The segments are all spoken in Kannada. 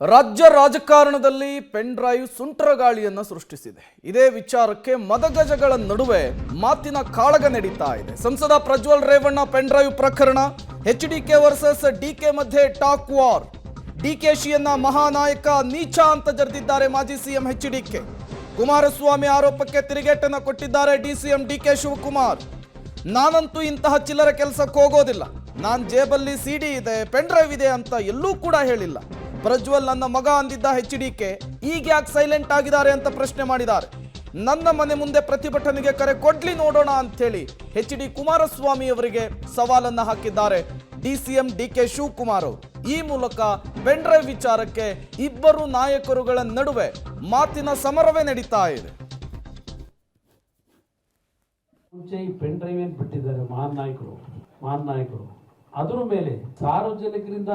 ರಾಜ್ಯ ರಾಜಕಾರಣದಲ್ಲಿ ಪೆನ್ ಡ್ರೈವ್ ಸುಂಟರಗಾಳಿಯನ್ನು ಸೃಷ್ಟಿಸಿದೆ. ಇದೇ ವಿಚಾರಕ್ಕೆ ಮದಗಜಗಳ ನಡುವೆ ಮಾತಿನ ಕಾಳಗ ನಡೀತಾ ಇದೆ. ಸಂಸದ ಪ್ರಜ್ವಲ್ ರೇವಣ್ಣ ಪೆನ್ ಡ್ರೈವ್ ಪ್ರಕರಣ, ಎಚ್ಡಿಕೆ ವರ್ಸಸ್ ಡಿಕೆ ಮಧ್ಯೆ ಟಾಕ್ ವಾರ್. ಡಿಕೆಶಿಯನ್ನ ಮಹಾನಾಯಕ ನೀಚ ಅಂತ ಜರೆದಿದ್ದಾರೆ ಮಾಜಿ ಸಿಎಂ ಎಚ್ಡಿಕೆ. ಕುಮಾರಸ್ವಾಮಿ ಆರೋಪಕ್ಕೆ ತಿರುಗೇಟನ್ನು ಕೊಟ್ಟಿದ್ದಾರೆ ಡಿಸಿಎಂ ಡಿಕೆ ಶಿವಕುಮಾರ್. ನಾನಂತೂ ಇಂತಹ ಚಿಲ್ಲರೆ ಕೆಲಸಕ್ಕೆ ಹೋಗೋದಿಲ್ಲ, ನಾನು ಜೇಬಲ್ಲಿ ಸಿಡಿ ಇದೆ, ಪೆನ್ ಡ್ರೈವ್ ಇದೆ ಅಂತ ಎಲ್ಲೂ ಕೂಡ ಹೇಳಿಲ್ಲ. ಪ್ರಜ್ವಲ್ ನನ್ನ ಮಗ ಅಂದಿದ್ದ ಎಚ್ಡಿಕೆ ಈಗ ಯಾಕೆ ಸೈಲೆಂಟ್ ಆಗಿದ್ದಾರೆ ಅಂತ ಪ್ರಶ್ನೆ ಮಾಡಿದ್ದಾರೆ. ನನ್ನ ಮನೆ ಮುಂದೆ ಪ್ರತಿಭಟನೆಗೆ ಕರೆ ಕೊಡ್ಲಿ ನೋಡೋಣ ಅಂತೇಳಿ ಎಚ್ಡಿ ಕುಮಾರಸ್ವಾಮಿ ಅವರಿಗೆ ಸವಾಲನ್ನ ಹಾಕಿದ್ದಾರೆ ಡಿಸಿಎಂ ಡಿಕೆ ಶಿವಕುಮಾರ್ ಅವರು. ಈ ಮೂಲಕ ಪೆನ್ ಡ್ರೈವ್ ವಿಚಾರಕ್ಕೆ ಇಬ್ಬರು ನಾಯಕರುಗಳ ನಡುವೆ ಮಾತಿನ ಸಮರವೇ ನಡೀತಾ ಇದೆ. ಮುಂಚೆ ಈ ಪೆನ್ ಡ್ರೈವ್ ಏನ್ ಬಿಟ್ಟಿದ್ದಾರೆ ಮಹಾನ್ ನಾಯಕರು ಅದರ ಮೇಲೆ ಸಾರ್ವಜನಿಕರಿಂದ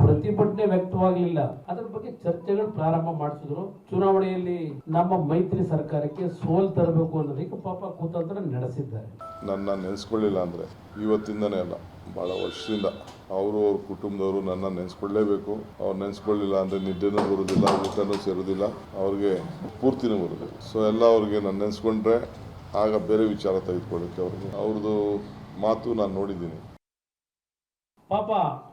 ಪ್ರತಿಭಟನೆ ವ್ಯಕ್ತವಾಗಲಿಲ್ಲ. ಅದರ ಬಗ್ಗೆ ಚರ್ಚೆಗಳು ಪ್ರಾರಂಭ ಮಾಡಿಸಿದ್ರು. ಚುನಾವಣೆಯಲ್ಲಿ ನಮ್ಮ ಮೈತ್ರಿ ಸರ್ಕಾರಕ್ಕೆ ಸೋಲ್ ತರಬೇಕು ಅನ್ನೋದಕ್ಕೆ ಪಾಪ ಕುತಂತ್ರ ನಡೆಸಿದ್ದಾರೆ. ನನ್ನ ನೆನೆಸ್ಕೊಳ್ಳಿಲ್ಲ ಅಂದ್ರೆ ಇವತ್ತಿಂದನೇ ಅಲ್ಲ, ಬಹಳ ವರ್ಷದಿಂದ ಅವರು ಅವ್ರ ಕುಟುಂಬದವರು ನನ್ನ ನೆನೆಸ್ಕೊಳ್ಳೇಬೇಕು. ಅವ್ರು ನೆನೆಸ್ಕೊಳ್ಳಿಲ್ಲ ಅಂದ್ರೆ ನಿದ್ದೆನೂ ಬರೋದಿಲ್ಲ, ಊಟನೂ ಸೇರೋದಿಲ್ಲ, ಅವ್ರಿಗೆ ಪೂರ್ತಿನೂ ಬರೋದಿಲ್ಲ. ಸೊ ಎಲ್ಲ ಅವ್ರಿಗೆ ನಾನು ನೆನೆಸ್ಕೊಂಡ್ರೆ ಆಗ ಬೇರೆ ವಿಚಾರ ತೆಗೆದುಕೊಳ್ಳುತ್ತೆ. ಅವ್ರದ್ದು ಮಾತು ನಾನು ನೋಡಿದ್ದೀನಿ. ಪಾಪ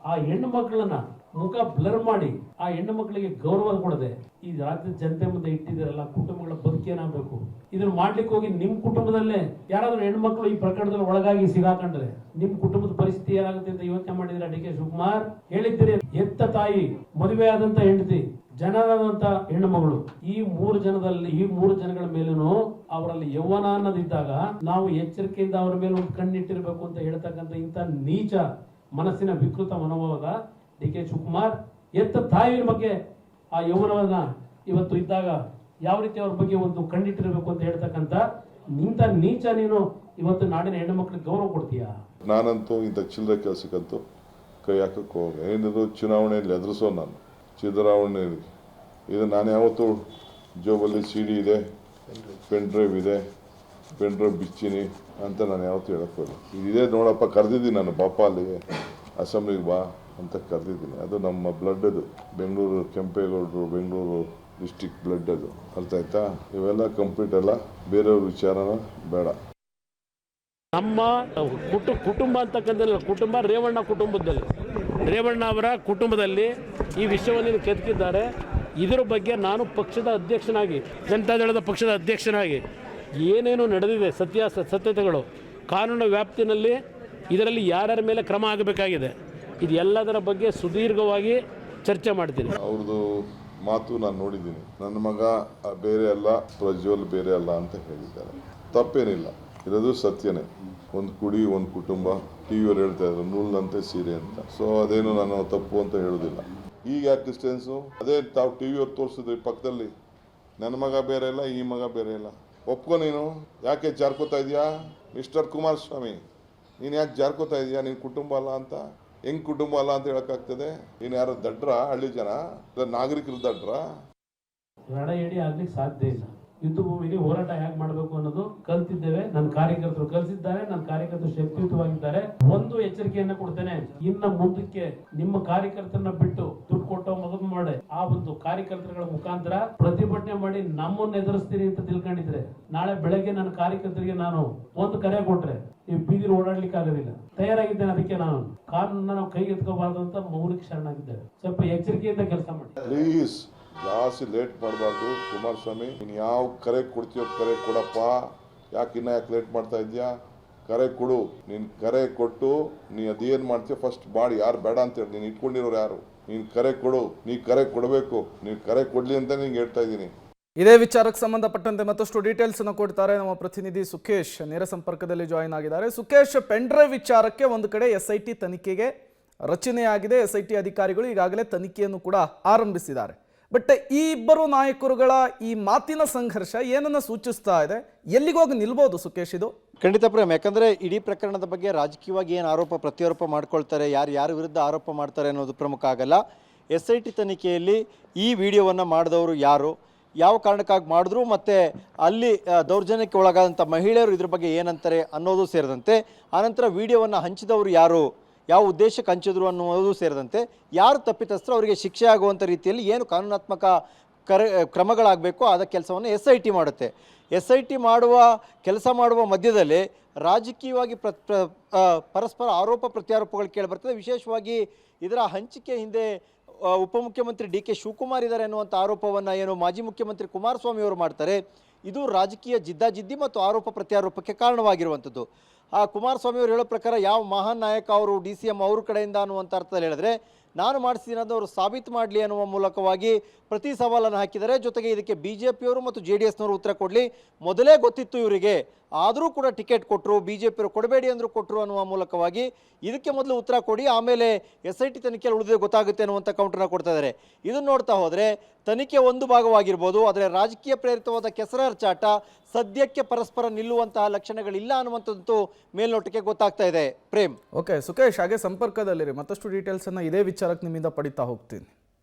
ಆ ಹೆಣ್ಣು ಮಕ್ಕಳನ್ನ ಮುಖ ಬ್ಲರ್ ಮಾಡಿ ಆ ಹೆಣ್ಣು ಮಕ್ಕಳಿಗೆ ಗೌರವ ಕೊಡದೆ ಈ ರಾಜ್ಯದ ಜನತೆ ಮುಂದೆ ಇಟ್ಟಿದ್ದೀರಲ್ಲ, ಕುಟುಂಬಗಳ ಬದುಕೇನಾಗಬೇಕು. ಇದನ್ನ ಮಾಡ್ಲಿಕ್ಕೆ ಹೋಗಿ ನಿಮ್ ಕುಟುಂಬದಲ್ಲೇ ಯಾರಾದ್ರೂ ಹೆಣ್ಣು ಮಕ್ಕಳು ಈ ಪ್ರಕರಣದಲ್ಲಿ ಒಳಗಾಗಿ ಸಿಗಾಕೊಂಡ್ರೆ ನಿಮ್ ಕುಟುಂಬದ ಪರಿಸ್ಥಿತಿ ಏನಾಗುತ್ತೆ ಅಂತ ಯೋಚನೆ ಮಾಡಿದ್ರೆ ಡಿ ಕೆ ಶಿವಕುಮಾರ್ ಹೇಳಿದ್ದೀರಿ. ಎತ್ತ ತಾಯಿ, ಮದುವೆ ಆದಂತ ಹೆಂಡತಿ, ಜನರಾದಂತ ಹೆಣ್ಣು ಮಗಳು, ಈ ಮೂರು ಜನಗಳ ಮೇಲೂ ಅವರಲ್ಲಿ ಯೌವನ ಅನ್ನೋದಿದ್ದಾಗ ನಾವು ಎಚ್ಚರಿಕೆಯಿಂದ ಅವರ ಮೇಲೆ ಒಂದು ಕಣ್ಣಿಟ್ಟಿರ್ಬೇಕು ಅಂತ ಹೇಳ್ತಕ್ಕಂಥ ಇಂಥ ನೀಚ ಮನಸ್ಸಿನ ವಿಕೃತ ಮನೋಭಾವದ ಡಿ ಕೆ ಶಿವಕುಮಾರ್ ಎತ್ತ ತಾಯಿಯ ಬಗ್ಗೆ ಆ ಯೌವನವನ್ನ ಇವತ್ತು ಇದ್ದಾಗ ಯಾವ ರೀತಿ ಅವ್ರ ಬಗ್ಗೆ ಒಂದು ಕಣ್ಣಿಟ್ಟಿರಬೇಕು ಅಂತ ಹೇಳ್ತಕ್ಕಂಥ ನಿಂತ ನೀಚ ನೀನು ಇವತ್ತು ನಾಡಿನ ಹೆಣ್ಣು ಮಕ್ಕಳಿಗೆ ಗೌರವ ಕೊಡ್ತೀಯಾ? ನಾನಂತೂ ಇಂಥ ಚಿಲ್ಲರೆ ಕೆಲಸಕ್ಕಂತೂ ಕೈ ಹಾಕಕ್ಕೆ ಹೋಗಿ ಏನಿದ್ರು ಚುನಾವಣೆಯಲ್ಲಿ ಎದುರಿಸೋ ನಾನು ಸಿದ್ದರಾಮಯ್ಯ ಇದು ನಾನು ಯಾವತ್ತೂ ಜೋಬಲ್ಲಿ ಸಿಡಿ ಇದೆ, ಪೆನ್ ಡ್ರೈವ್ ಇದೆ, ಪೆನ್ ಡ್ರೈವ್ ಬಿಚ್ಚಿನಿ ಅಂತ ನಾನು ಯಾವತ್ತೂ ಹೇಳಕ್ಕೆ ಹೋಗಿಲ್ಲ. ಇದೇ ನೋಡಪ್ಪ ಕರೆದಿದ್ದೀನಿ ನಾನು, ಪಾಪ ಅಲ್ಲಿಗೆ ಅಸೆಂಬ್ಲಿಗೆ ಬಾ ಅಂತ ಕರೆದಿದ್ದೀನಿ. ಅದು ನಮ್ಮ ಬ್ಲಡ್, ಅದು ಬೆಂಗಳೂರು ಕೆಂಪೇಗೌಡರು ಬೆಂಗಳೂರು ಡಿಸ್ಟಿಕ್ ಬ್ಲಡ್, ಅದು ಅರ್ಥ ಆಯ್ತಾ? ಇವೆಲ್ಲ ಕಂಪ್ಲೀಟ್ ಅಲ್ಲ, ಬೇರೆಯವ್ರ ವಿಚಾರನ ಬೇಡ. ನಮ್ಮ ಕುಟುಂಬ ಅಂತಕ್ಕಂಥ ಕುಟುಂಬ ರೇವಣ್ಣ ಅವರ ಕುಟುಂಬದಲ್ಲಿ ಈ ವಿಷಯವನ್ನು ಕೆದಕಿದ್ದಾರೆ. ಇದರ ಬಗ್ಗೆ ನಾನು ಪಕ್ಷದ ಅಧ್ಯಕ್ಷನಾಗಿ, ಜನತಾದಳದ ಪಕ್ಷದ ಅಧ್ಯಕ್ಷನಾಗಿ ಏನೇನು ನಡೆದಿದೆ ಸತ್ಯತೆಗಳು ಕಾನೂನು ವ್ಯಾಪ್ತಿನಲ್ಲಿ ಇದರಲ್ಲಿ ಯಾರ್ಯಾರ ಮೇಲೆ ಕ್ರಮ ಆಗಬೇಕಾಗಿದೆ ಇದೆಲ್ಲದರ ಬಗ್ಗೆ ಸುದೀರ್ಘವಾಗಿ ಚರ್ಚೆ ಮಾಡ್ತೀನಿ. ಅವ್ರದ್ದು ಮಾತು ನಾನು ನೋಡಿದ್ದೀನಿ. ನನ್ನ ಮಗ ಬೇರೆ ಅಲ್ಲ, ಪ್ರಜ್ವಲ್ ಬೇರೆ ಅಲ್ಲ ಅಂತ ಹೇಳಿದ್ದಾರೆ. ತಪ್ಪೇನಿಲ್ಲ, ಇರೋದು ಸತ್ಯನೇ. ಒಂದು ಕುಡಿ ಒಂದು ಕುಟುಂಬ, ಟಿವಿಯವ್ರು ಹೇಳ್ತಾ ಇದ್ರು ನೂಲ್ನಂತೆ ಸೀರೆ ಅಂತ. ಸೊ ಅದೇನು ನಾನು ತಪ್ಪು ಅಂತ ಹೇಳೋದಿಲ್ಲ. ಈಗ ಯಾಕೆ ಡಿಸ್ಟೆನ್ಸು? ಅದೇ ತಾವು ಟಿವಿಯವ್ರು ತೋರಿಸಿದ್ರಿ ಪಕ್ಕದಲ್ಲಿ, ನನ್ನ ಮಗ ಬೇರೆ ಇಲ್ಲ, ಈ ಮಗ ಬೇರೆ ಇಲ್ಲ. ಒಪ್ಕೊ, ನೀನು ಯಾಕೆ ಜಾರ್ಕೋತಾ ಇದೆಯಾ ಮಿಸ್ಟರ್ ಕುಮಾರಸ್ವಾಮಿ? ನೀನು ಯಾಕೆ ಜಾರ್ಕೋತಾ ಇದೆಯಾ? ನಿನ್ನ ಕುಟುಂಬ ಅಲ್ಲ ಅಂತ, ಹೆಂಗ್ ಕುಟುಂಬ ಅಲ್ಲ ಅಂತ ಹೇಳಕ್ಕಾಗ್ತದೆ? ನೀನು ಯಾರು ದಡ್ರ? ಹಳ್ಳಿ ಜನ ನಾಗರಿಕರು ದಡ್ರ? ರಣ ಹೇಳಿ ಆಗ್ಲಿಕ್ಕೆ ಸಾಧ್ಯ ಇಲ್ಲ. ಯುದ್ಧ ಭೂಮಿಗೆ ಹೋರಾಟ ಹೇಗೆ ಮಾಡಬೇಕು ಅನ್ನೋದು ಕಲ್ತಿದ್ದೇವೆ. ನನ್ನ ಕಾರ್ಯಕರ್ತರು ಕಲಿಸಿದ್ದಾರೆ, ನನ್ನ ಕಾರ್ಯಕರ್ತರು ಶಕ್ತಿಯುತವಾಗಿದ್ದಾರೆ. ಒಂದು ಎಚ್ಚರಿಕೆಯನ್ನ ಕೊಡ್ತೇನೆ, ಇನ್ನ ಮುಂದಕ್ಕೆ ನಿಮ್ಮ ಕಾರ್ಯಕರ್ತರನ್ನ ಬಿಟ್ಟು ದುಡ್ಡು ಕೊಟ್ಟು ಮಗನ್ ಮಾಡಿ ಆ ಒಂದು ಕಾರ್ಯಕರ್ತರುಗಳ ಮುಖಾಂತರ ಪ್ರತಿಭಟನೆ ಮಾಡಿ ನಮ್ಮನ್ನ ಎದುರಿಸ್ತೀರಿ ಅಂತ ತಿಳ್ಕೊಂಡಿದ್ರೆ ನಾಳೆ ಬೆಳಗ್ಗೆ ನನ್ನ ಕಾರ್ಯಕರ್ತರಿಗೆ ನಾನು ಒಂದು ಕರೆ ಕೊಟ್ರೆ ನೀವು ಬೀದಿಲಿ ಓಡಾಡ್ಲಿಕ್ಕೆ ಆಗೋದಿಲ್ಲ. ತಯಾರಾಗಿದ್ದೇನೆ. ಅದಕ್ಕೆ ನಾನು ಕಾನೂನನ್ನ ನಾವು ಕೈಗೆತ್ಕೋಬಾರ್ದು ಅಂತ ಮೌನಕ್ಕೆ ಶರಣಾಗಿದ್ದೇವೆ. ಸ್ವಲ್ಪ ಎಚ್ಚರಿಕೆಯಿಂದ ಕೆಲಸ ಮಾಡಿ ಪ್ಲೀಸ್. ಜಾಸ್ತಿ ಲೇಟ್ ಮಾಡಬಾರ್ದು ಕುಮಾರಸ್ವಾಮಿ. ನೀನು ಯಾವ ಕರೆ ಕೊಡ್ತೀಯೋ ಕರೆ ಕೊಡಪ್ಪ. ಯಾಕೆ ಲೇಟ್ ಮಾಡ್ತಾ ಇದೆಯಾ? ಕರೆ ಕೊಡು. ನೀನು ಕರೆ ಕೊಟ್ಟು ನೀ ಅದೇನು ಮಾಡ್ತೀಯ ಫಸ್ಟ್ ಮಾಡಿ. ಯಾರು ಬೇಡ ಅಂತೇಳಿ ನೀನು ಇಟ್ಕೊಂಡಿರೋರು ಯಾರು? ನೀನು ಕರೆ ಕೊಡು, ನೀ ಕರೆ ಕೊಡಬೇಕು. ನೀವು ಕರೆ ಕೊಡಲಿ ಅಂತ ನಿಂಗೆ ಹೇಳ್ತಾ ಇದ್ದೀನಿ. ಇದೇ ವಿಚಾರಕ್ಕೆ ಸಂಬಂಧಪಟ್ಟಂತೆ ಮತ್ತಷ್ಟು ಡೀಟೇಲ್ಸ್ ಅನ್ನು ಕೊಡ್ತಾರೆ ನಮ್ಮ ಪ್ರತಿನಿಧಿ ಸುಖೇಶ್. ನೇರ ಸಂಪರ್ಕದಲ್ಲಿ ಜಾಯಿನ್ ಆಗಿದ್ದಾರೆ. ಸುಖೇಶ್, ಪೆನ್ ಡ್ರೈವ್ ವಿಚಾರಕ್ಕೆ ಒಂದು ಕಡೆ SIT ತನಿಖೆಗೆ ರಚನೆಯಾಗಿದೆ. SIT ಅಧಿಕಾರಿಗಳು ಈಗಾಗಲೇ ತನಿಖೆಯನ್ನು ಕೂಡ ಆರಂಭಿಸಿದ್ದಾರೆ. ಬಟ್ ಈ ಇಬ್ಬರು ನಾಯಕರುಗಳ ಈ ಮಾತಿನ ಸಂಘರ್ಷ ಏನನ್ನ ಸೂಚಿಸ್ತಾ ಇದೆ? ಎಲ್ಲಿಗೋಗಿ ನಿಲ್ಬೋದು ಸುಖೇಶ್ ಇದು? ಖಂಡಿತ ಪ್ರೇಮ್, ಯಾಕಂದರೆ ಇಡೀ ಪ್ರಕರಣದ ಬಗ್ಗೆ ರಾಜಕೀಯವಾಗಿ ಏನು ಆರೋಪ ಪ್ರತ್ಯಾರೋಪ ಮಾಡ್ಕೊಳ್ತಾರೆ, ಯಾರ ವಿರುದ್ಧ ಆರೋಪ ಮಾಡ್ತಾರೆ ಅನ್ನೋದು ಪ್ರಮುಖ ಆಗಲ್ಲ. SIT ತನಿಖೆಯಲ್ಲಿ ಈ ವಿಡಿಯೋವನ್ನು ಮಾಡಿದವರು ಯಾರು, ಯಾವ ಕಾರಣಕ್ಕಾಗಿ ಮಾಡಿದ್ರು, ಮತ್ತು ಅಲ್ಲಿ ದೌರ್ಜನ್ಯಕ್ಕೆ ಒಳಗಾದಂಥ ಮಹಿಳೆಯರು ಇದ್ರ ಬಗ್ಗೆ ಏನಂತಾರೆ ಅನ್ನೋದು ಸೇರಿದಂತೆ, ಆನಂತರ ವಿಡಿಯೋವನ್ನು ಹಂಚಿದವರು ಯಾರು, ಯಾವ ಉದ್ದೇಶಕ್ಕೆ ಹಂಚಿದ್ರು ಅನ್ನುವುದು ಸೇರಿದಂತೆ ಯಾರು ತಪ್ಪಿತಸ್ಥರು ಅವರಿಗೆ ಶಿಕ್ಷೆ ಆಗುವಂಥ ರೀತಿಯಲ್ಲಿ ಏನು ಕಾನೂನಾತ್ಮಕ ಕ್ರಮಗಳಾಗಬೇಕು ಆದ ಕೆಲಸವನ್ನು SIT ಮಾಡುತ್ತೆ. SIT ಮಾಡುವ ಕೆಲಸ ಮಾಡುವ ಮಧ್ಯದಲ್ಲಿ ರಾಜಕೀಯವಾಗಿ ಪರಸ್ಪರ ಆರೋಪ ಪ್ರತ್ಯಾರೋಪಗಳು ಕೇಳಿಬರ್ತದೆ. ವಿಶೇಷವಾಗಿ ಇದರ ಹಂಚಿಕೆ ಹಿಂದೆ ಉಪಮುಖ್ಯಮಂತ್ರಿ DK ಶಿವಕುಮಾರ್ ಇದ್ದಾರೆ ಅನ್ನುವಂಥ ಆರೋಪವನ್ನು ಏನು ಮಾಜಿ ಮುಖ್ಯಮಂತ್ರಿ ಕುಮಾರಸ್ವಾಮಿ ಅವರು ಮಾಡ್ತಾರೆ. ಇದು ರಾಜಕೀಯ ಜಿದ್ದಾಜಿದ್ದಿ ಮತ್ತು ಆರೋಪ ಪ್ರತ್ಯಾರೋಪಕ್ಕೆ ಕಾರಣವಾಗಿರುವಂಥದ್ದು. ಆ ಕುಮಾರಸ್ವಾಮಿ ಅವರು ಹೇಳೋ ಪ್ರಕಾರ ಯಾವ ಮಹಾನ್ ನಾಯಕ ಅವರು DCM ಅವ್ರ ಕಡೆಯಿಂದ ಅನ್ನುವಂಥ ಅರ್ಥದಲ್ಲಿ ಹೇಳಿದ್ರೆ ನಾನು ಮಾಡಿಸ್ತೀನಿ ಅನ್ನೋದು ಅವರು ಸಾಬೀತು ಮಾಡಲಿ ಅನ್ನುವ ಮೂಲಕವಾಗಿ ಪ್ರತಿ ಸವಾಲನ್ನು ಹಾಕಿದ್ದಾರೆ. ಜೊತೆಗೆ ಇದಕ್ಕೆ BJPಯವರು ಮತ್ತು JDSನವರು ಉತ್ತರ ಕೊಡಲಿ, ಮೊದಲೇ ಗೊತ್ತಿತ್ತು ಇವರಿಗೆ, ಆದರೂ ಕೂಡ ಟಿಕೆಟ್ ಕೊಟ್ಟರು, BJPಯವರು ಕೊಡಬೇಡಿ ಅಂದರೂ ಕೊಟ್ಟರು ಅನ್ನುವ ಮೂಲಕವಾಗಿ ಇದಕ್ಕೆ ಮೊದಲು ಉತ್ತರ ಕೊಡಿ, ಆಮೇಲೆ SIT ತನಿಖೆಯಲ್ಲಿ ಉಳಿದ್ರೆ ಗೊತ್ತಾಗುತ್ತೆ ಅನ್ನುವಂಥ ಕೌಂಟರ್ನ ಕೊಡ್ತಾ ಇದ್ದಾರೆ. ಇದನ್ನು ನೋಡ್ತಾ ಹೋದರೆ ತನಿಖೆ ಒಂದು ಭಾಗವಾಗಿರ್ಬೋದು, ಆದರೆ ರಾಜಕೀಯ ಪ್ರೇರಿತವಾದ ಕೆಸರಾರ್ಚಾಟ ಸದ್ಯಕ್ಕೆ ಪರಸ್ಪರ ನಿಲ್ಲುವಂತಹ ಲಕ್ಷಣಗಳಿಲ್ಲ ಅನ್ನುವಂಥದ್ದು ಮೇಲ್ನೋಟಕ್ಕೆ ಗೊತ್ತಾಗ್ತಾ ಇದೆ. ಪ್ರೇಮ್. ಓಕೆ ಸುಖೇಶ್, ಹಾಗೆ ಸಂಪರ್ಕದಲ್ಲಿರಿ, ಮತ್ತಷ್ಟು ಡೀಟೇಲ್ಸನ್ನು ಇದೇ ವಿಚಾರಕ್ಕೆ ನಿಮ್ಮಿಂದ ಪಡಿತಾ ಹೋಗ್ತೀನಿ.